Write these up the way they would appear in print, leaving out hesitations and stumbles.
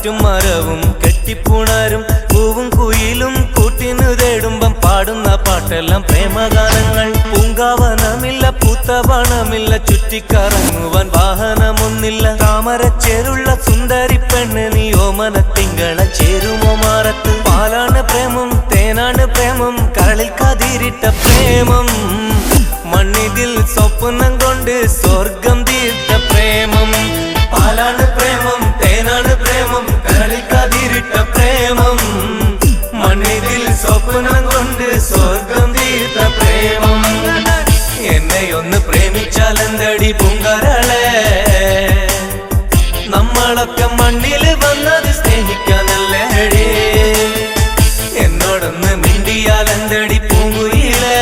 കാറ്റും മരവും കെട്ടിപ്പുണരും പൂവും കുയിലും കൂട്ടിനു തേടുമ്പം പാടുന്ന പാട്ടെല്ലാം പ്രേമഗാനങ്ങൾ. പൂങ്കാവനമില്ല പൂത്തവണമില്ല ചുറ്റിക്കറങ്ങുവാൻ വാഹനമൊന്നില്ല. താമരച്ചേരുള്ള സുന്ദരി പെണ്ണ് നീ ഓമന തിങ്കള ചേരുമോ മാറത്ത്. പാലാണ് പ്രേമം തേനാണ് പ്രേമം കരളിൽ കതിരിട്ട പ്രേമം. മണ്ണിതിൽ സ്വപ്നം കൊണ്ട് സ്വർഗം തീർത്ത പ്രേമം. പാലാണ് പ്രേമം തേനാണ് പ്രേമം കരളിൽ കതിരിട്ട പ്രേമം. മണ്ണിതിൽ സ്വപ്നം കൊണ്ട് സ്വർഗം തീർത്ത പ്രേമം. എന്നെയൊന്ന് പ്രേമിച്ചാലെന്തടി പൂങ്കരളെ. നമ്മളൊക്കെ മണ്ണിൽ വന്നത് സ്നേഹിക്കാനല്ലേടി. എന്നോടൊന്ന് മിണ്ടിയാലെന്തടി പൂങ്കുയിലേ.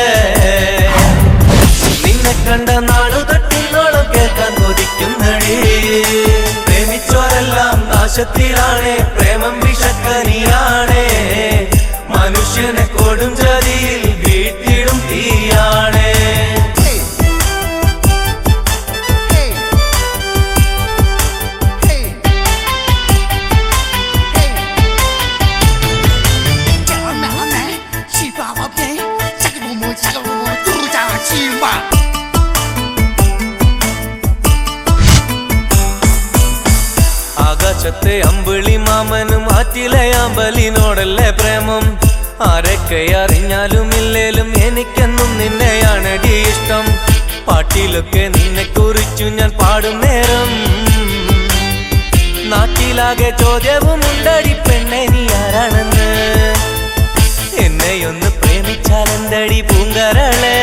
നിന്നെ കണ്ട നാളു തട്ടിന്നോളം കേൾക്കാൻ കൊതിക്കുന്നടി. പ്രേമിച്ചോരെല്ലാം നാശത്തിലാണേ പ്രേമം വിഷക്കനിയാണേ. മനുഷ്യനെ കൊടും ചതിയിൽ വീട്ടിടും തീയാണേ. ആകാശത്തെ അമ്പിളി മാമനും ആറ്റിലെ അമ്പലിനോടല്ലേ പ്രേമം. ആരൊക്കെ അറിഞ്ഞാലും ഇല്ലേലും എനിക്കെന്നും നിന്നെയാണടി ഇഷ്ടം. പാട്ടിലൊക്കെ നിന്നെ കുറിച്ചു ഞാൻ പാടും നേരം നാട്ടിലാകെ ചോദ്യവും ഉണ്ടടി പെണ്ണെ നീ ആരാണെന്ന്. എന്നെയൊന്ന് പ്രേമിച്ചാലെന്തടി പൂങ്കരളെ.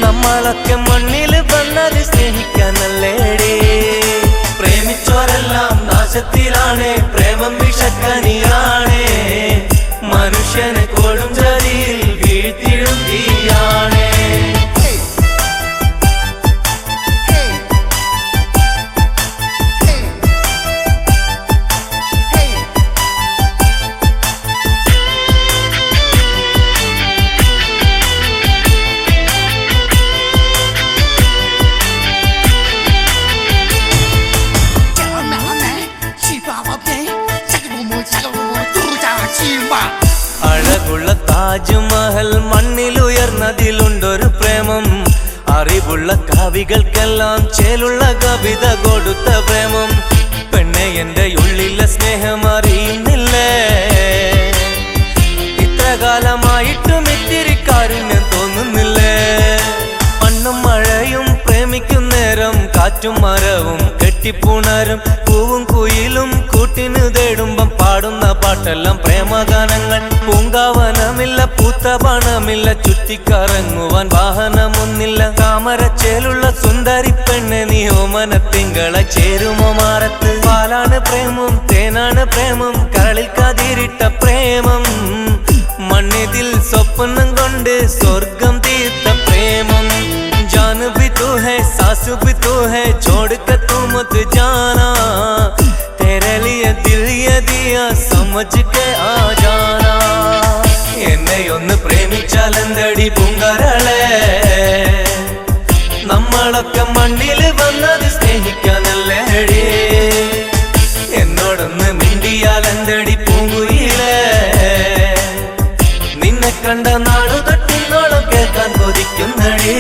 നമ്മളൊക്കെ മണ്ണിൽ വന്നത് സ്നേഹിക്കാനല്ലേടി. പ്രേമിച്ചോരെല്ലാം നാശത്തിലാണേ പ്രേമം വിഷക്കനിയാണേ. മനുഷ്യനെ കൊടും ചതിയിൽ വീഴ്ത്തിടും തീയാണേ. അഴകുള്ള താജ്മഹൽ മണ്ണിലുയർന്നതിലുണ്ടൊരു പ്രേമം. അറിവുള്ള കവികൾക്കെല്ലാം ചേലുള്ള കവിത കൊടുത്ത പ്രേമം. പെണ്ണെ എന്റെ ഉള്ളിലെ സ്നേഹം അറിയുന്നില്ലേ. ഇത്ര കാലമായിട്ടും ഇത്തിരി കാരുണ്യം തോന്നുന്നില്ലേ. മണ്ണും മഴയും പ്രേമിക്കും നേരം കാറ്റും മരവും കെട്ടിപ്പുണരും പൂവും കുയിലും കൂട്ടിനു തേടുമ്പം പാടുന്ന പാട്ടെല്ലാം പ്രേമഗാനങ്ങൾ. പൂങ്കാവനമില്ല പൂത്തവണമില്ല ചുറ്റിക്കറങ്ങുവാൻ വാഹനമൊന്നില്ല. താമരച്ചേലുള്ള സുന്ദരി പെണ്ണ് നീ ഓമന തിങ്കള ചേരുമോ മാറത്ത്. പാലാണ് പ്രേമം തേനാണ് പ്രേമം കരളിൽ കതിരിട്ട പ്രേമം. മണ്ണിതിൽ സ്വപ്നം കൊണ്ട് സ്വർഗം തീർത്ത പ്രേമം. जान भी तू है सास भी तू है छोड़ के तू मत जाना. तेरे लिए दिल ये दिया समझ के आ जाना. എന്നെയൊന്ന് പ്രേമിച്ചാലെന്തടി പൂങ്കരളെ. നമ്മളൊക്കെ മണ്ണിൽ വന്നത് സ്നേഹിക്കാനല്ലേടി. എന്നോടൊന്ന് മിണ്ടിയാലെന്തടി പൂങ്കുയിലേ. നിന്നെ കണ്ട നാളു തട്ടിന്നോളം കേൾക്കാൻ കൊതിക്കുന്നടി.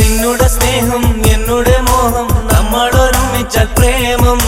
നിന്നുടെ സ്നേഹം എന്നുടെ മോഹം നമ്മൾ ഒരുമിച്ചാൽ പ്രേമം.